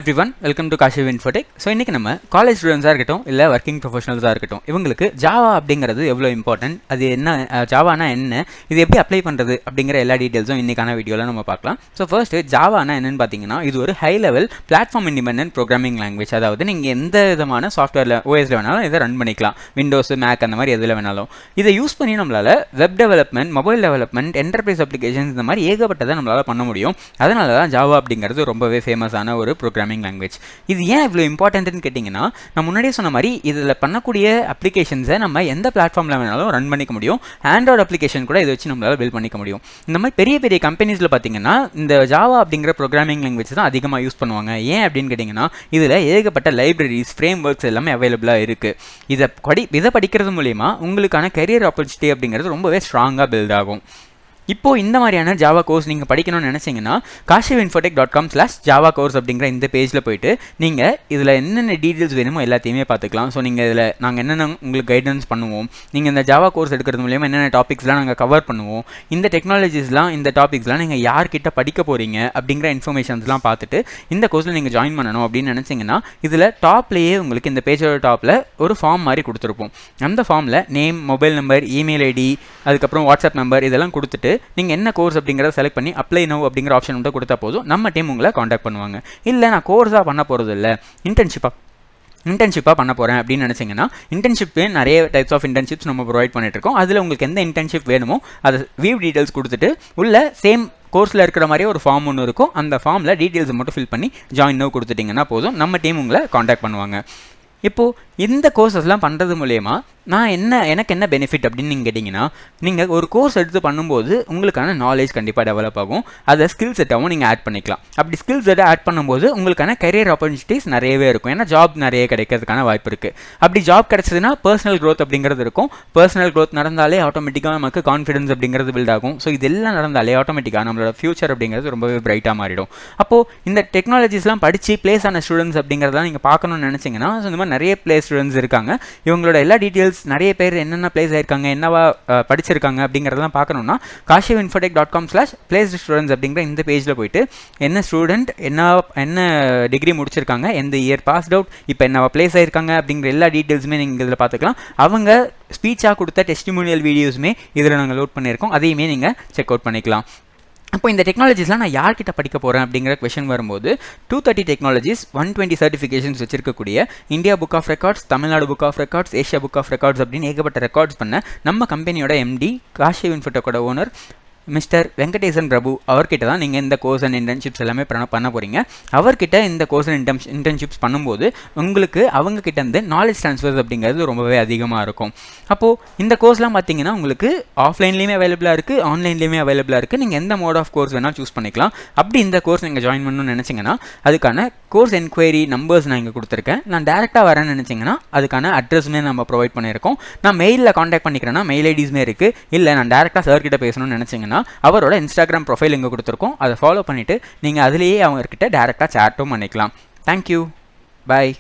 everyone, welcome to Kashiv Infotech. So இன்றைக்கி நம்ம college ஸ்டூடெண்ட்ஸாக இருக்கட்டும் இல்லை ஒர்க்கிங் ப்ரொஃபஷனல்ஸாக இருக்கட்டும் இவங்களுக்கு ஜாவா அப்படிங்கிறது எவ்வளோ இம்பார்ட்டன்ட், அது என்ன, ஜாவானா என்ன, இது எப்படி அப்ளை பண்ணுறது அப்படிங்கிற எல்லா டீட்டெயில்ஸும் இன்றைக்கான வீடியோவில் நம்ம பார்க்கலாம். ஸோ ஃபர்ஸ்ட்டு ஜாவானா என்னென்னு பார்த்தீங்கன்னா இது ஒரு high level platform independent programming language. அதாவது நீங்கள் எந்த விதமான சாஃப்ட்வேரில் ஓஎஸில் வேணாலும் இதை ரன் பண்ணிக்கலாம், விண்டோஸ் மேக் அந்த மாதிரி எதில் வேணாலும். இதை யூஸ் பண்ணி நம்மளால் web development, mobile development, enterprise applications இந்த மாதிரி ஏகப்பட்டதை நம்மளால் பண்ண முடியும். அதனால தான் ஜாவா அப்படிங்கிறது ரொம்பவே ஃபேமஸான ஒரு ப்ரோக்ராமிங் லாங்குவேஜ். இது ஏன் இவ்வளோ இம்பார்ட்டன்ட்னு கேட்டிங்கன்னா, நான் முன்னாடியே சொன்ன மாதிரி இதில் பண்ணக்கூடிய அப்ளிகேஷன்ஸை நம்ம எந்த பிளாட்ஃபார்மில் வேணாலும் ரன் பண்ணிக்க முடியும். ஆண்ட்ராய்டு அப்ளிகேஷன் கூட இதை வச்சு நம்மளால் பில்ட் பண்ணிக்க முடியும். இந்த மாதிரி பெரிய பெரிய கம்பெனிஸில் பார்த்தீங்கன்னா இந்த ஜாவா அப்படிங்கிற ப்ரோக்ராமிங் லாங்குவேஜ் தான் அதிகமாக யூஸ் பண்ணுவாங்க. ஏன் அப்படின்னு கேட்டிங்கன்னா இதில் ஏகப்பட்ட லைப்ரரிஸ், ஃப்ரேம் ஒர்க்ஸ் எல்லாமே அவைலபிளாக இருக்குது. இதை படிக்கிறது மூலிமா உங்களுக்கான கரியர் ஆப்பர்ச்சுனிட்டி அப்படிங்கிறது ரொம்பவே ஸ்ட்ராங்காக பில்ட் ஆகும். இப்போது இந்த மாதிரியான ஜாவா கோர்ஸ் நீங்கள் படிக்கணும்னு நினச்சிங்கன்னா kashivinfotech.com/java course அப்படிங்கிற இந்த பேஜில் போய்ட்டு நீங்கள் இதில் என்னென்ன டீட்டெயில்ஸ் வேணுமோ எல்லாத்தையுமே பார்த்துக்கலாம். ஸோ நீங்கள் இதில் நாங்கள் என்னென்ன உங்களுக்கு கைடன்ஸ் பண்ணுவோம், நீங்கள் இந்த ஜாவா கோர்ஸ் எடுக்கிறது மூலியமாக என்னென்ன டாபிக்ஸ்லாம் நாங்கள் கவர் பண்ணுவோம், இந்த டெக்னாலஜிஸ்லாம், இந்த டாபிக்ஸ்லாம் நீங்கள் யார்கிட்ட படிக்க போகிறீங்க அப்படிங்கிற இன்ஃபர்மேஷன்ஸ்லாம் பார்த்துட்டு இந்த கோர்ஸில் நீங்கள் ஜாயின் பண்ணணும் அப்படின்னு நினச்சிங்கன்னா இதில் டாப்லேயே உங்களுக்கு இந்த பேஜோட டாப்பில் ஒரு ஃபார்ம் மாதிரி கொடுத்துருப்போம். அந்த ஃபார்மில் name, mobile number, email ID, அதுக்கப்புறம் வாட்ஸ்அப் நம்பர் இதெல்லாம் கொடுத்துட்டு நீங்கள் என்ன கோர்ஸ் அப்படிங்கிறத செலக்ட் பண்ணி அப்ளை நவ் அப்படிங்கிற ஆப்ஷன் மட்டும் கொடுத்தா போதும், நம்ம டீம் உங்களை காண்டாக்ட் பண்ணுவாங்க. இல்லை நான் கோர்ஸாக பண்ண போகிறது இல்லை, இன்டர்ன்ஷிப்பாக பண்ண போகிறேன் அப்படின்னு நினச்சிங்கன்னா இன்டர்ன்ஷிப்பு நிறைய டைப்ஸ் ஆஃப் இன்டர்ன்ஷிப்ஸ் நம்ம ப்ரொவைட் பண்ணிட்டுருக்கோம். அதில் உங்களுக்கு எந்த இன்டர்ன்ஷிப் வேணுமோ அதை வியூ டீட்டெயில்ஸ் கொடுத்துட்டு உள்ள சேம் கோர்ஸில் இருக்கிற மாதிரியே ஒரு ஃபார்ம் ஒன்று இருக்கும். அந்த ஃபார்மில் டீட்டெயில்ஸை மட்டும் ஃபில் பண்ணி ஜாயின் நவ் கொடுத்துட்டிங்கன்னா போதும், நம்ம டீம் உங்களை காண்டாக்ட் பண்ணுவாங்க. இப்போது இந்த கோர்ஸஸ்லாம் பண்ணுறது மூலயமா எனக்கு என்ன பெனிஃபிட் அப்படின்னு நீங்கள் கேட்டிங்கன்னா, நீங்கள் ஒரு கோர்ஸ் எடுத்து பண்ணும்போது உங்களுக்கான நாலேஜ் கண்டிப்பாக டெவலப் ஆகும். அதை ஸ்கில் செட்டாகவும் நீங்கள் ஆட் பண்ணிக்கலாம். அப்படி ஸ்கில் செட்டை ஆட் பண்ணும்போது உங்களுக்கான கரியர் ஆப்பர்ச்சுனிட்டிஸ் நிறையவே இருக்கும். ஏன்னா ஜாப் நிறைய கிடைக்கிறதுக்கான வாய்ப்பு இருக்குது. அப்படி ஜாப் கிடச்சதுன்னா பர்சனல் க்ரோத் அப்படிங்கிறது இருக்கும். பர்சனல் க்ரோத் நடந்தாலே ஆட்டோமேட்டிக்காக நமக்கு கான்ஃபிடன்ஸ் அப்படிங்கிறது பில்ட் ஆகும். ஸோ இதெல்லாம் நடந்தாலே ஆட்டோமேட்டிக்காக நம்மளோட ஃபியூச்சர் அப்படிங்கிறது ரொம்பவே பிரைட்டாக மாறிடும். அப்போது இந்த டெக்னாலஜிஸ்லாம் படித்து பிளேஸ் ஆன ஸ்டூடெண்ட்ஸ் அப்படிங்கிறதெல்லாம் நீங்கள் பார்க்கணும்னு நினச்சிங்கன்னா இந்த மாதிரி நிறைய பிளேஸ் ஸ்டூடெண்ட்ஸ் இருக்காங்க. இவங்களோட எல்லா டீட்டெயில்ஸ், நிறைய பேர் என்னென்ன பிளேஸ் ஆயிருக்காங்க, என்னவா படிச்சிருக்காங்க அப்படிங்கிறதெல்லாம் பார்க்கணுன்னா kashivinfotech.com/placed students அப்படிங்கிற இந்த பேஜில் போயிட்டு என்ன ஸ்டூடெண்ட், என்ன டிகிரி முடிச்சிருக்காங்க, எந்த இயர் பாஸ்ட் அவுட், இப்போ என்னவா பிளேஸ் ஆயிருக்காங்க அப்படிங்கிற எல்லா டீட்டெயில்ஸுமே நீங்கள் இதில் பார்த்துக்கலாம். அவங்க ஸ்பீச்சாக கொடுத்த டெஸ்டிமோனியல் வீடியோஸுமே இதில் நாங்கள் லோட் பண்ணியிருக்கோம். அதையுமே நீங்கள் செக் அவுட் பண்ணிக்கலாம். அப்போ இந்த டெக்னாலஜிஸ்லாம் நான் யார்கிட்ட படிக்க போகிறேன் அப்படிங்கிற கொஷன் வரும்போது 230 டெக்னாலஜிஸ், 120 சர்டிஃபிகேஷன்ஸ் வச்சிருக்கக்கூடிய India book of records, Tamil Nadu book of records, Asia book of records அப்படின்னு ஏகப்பட்ட ரெக்கார்ட்ஸ் பண்ண நம்ம கம்பெனியோட எம்டி, காஷிவ் இன்ஃபோடெக்கோட ஓனர் மிஸ்டர் வெங்கடேசன் பிரபு அவர்கிட்ட தான் நீங்கள் இந்த கோர்ஸ் அண்ட் இன்டர்ன்ஷிப்ஸ் எல்லாமே பண்ண போகிறீங்க. அவர்கிட்ட இந்த கோர்ஸ் அண்ட் இன்டர்ன்ஷிப்ஸ் பண்ணும்போது உங்களுக்கு அவங்கக்கிட்ட இருந்து நாலேஜ் ட்ரான்ஸ்ஃபர்ஸ் அப்படிங்கிறது ரொம்பவே அதிகமாக இருக்கும். அப்போது இந்த கோர்ஸ்லாம் பார்த்தீங்கன்னா உங்களுக்கு ஆஃப்லைன்லேயுமே அவைலபிளாக இருக்குது, ஆன்லைன்லேயுமே அவைலபிளாக இருக்குது. நீங்கள் எந்த மோட் ஆஃப் கோர்ஸ் வேணால் சூஸ் பண்ணிக்கலாம். அப்படி இந்த கோர்ஸ் நீங்கள் ஜாயின் பண்ணணும்னு நினச்சிங்கன்னா அதுக்கான கோர்ஸ் என்கொயரி நம்பர்ஸ் நான் இங்கே கொடுத்துருக்கேன். நான் டேரெக்டாக வரேன்னு நினச்சிங்கன்னா அதுக்கான அட்ரஸுமே நம்ம ப்ரொவைட் பண்ணியிருக்கோம். நான் மெயிலில் காண்டாக்ட் பண்ணிக்கிறேன்னா மெயில் ஐடிஸுமே இருக்குது. இல்லை நான் டேரெக்டாக சார்கிட்ட பேசணும்னு நினச்சிங்கன்னா அவரோட இன்ஸ்டாகிராம் ப்ரொஃபைல் இங்கே கொடுத்துருக்கோம். அதை ஃபாலோ பண்ணிவிட்டு நீங்கள் அதிலேயே அவங்கக்கிட்ட டேரெக்டாக சேட்டும் பண்ணிக்கலாம். தேங்க்யூ, பாய்.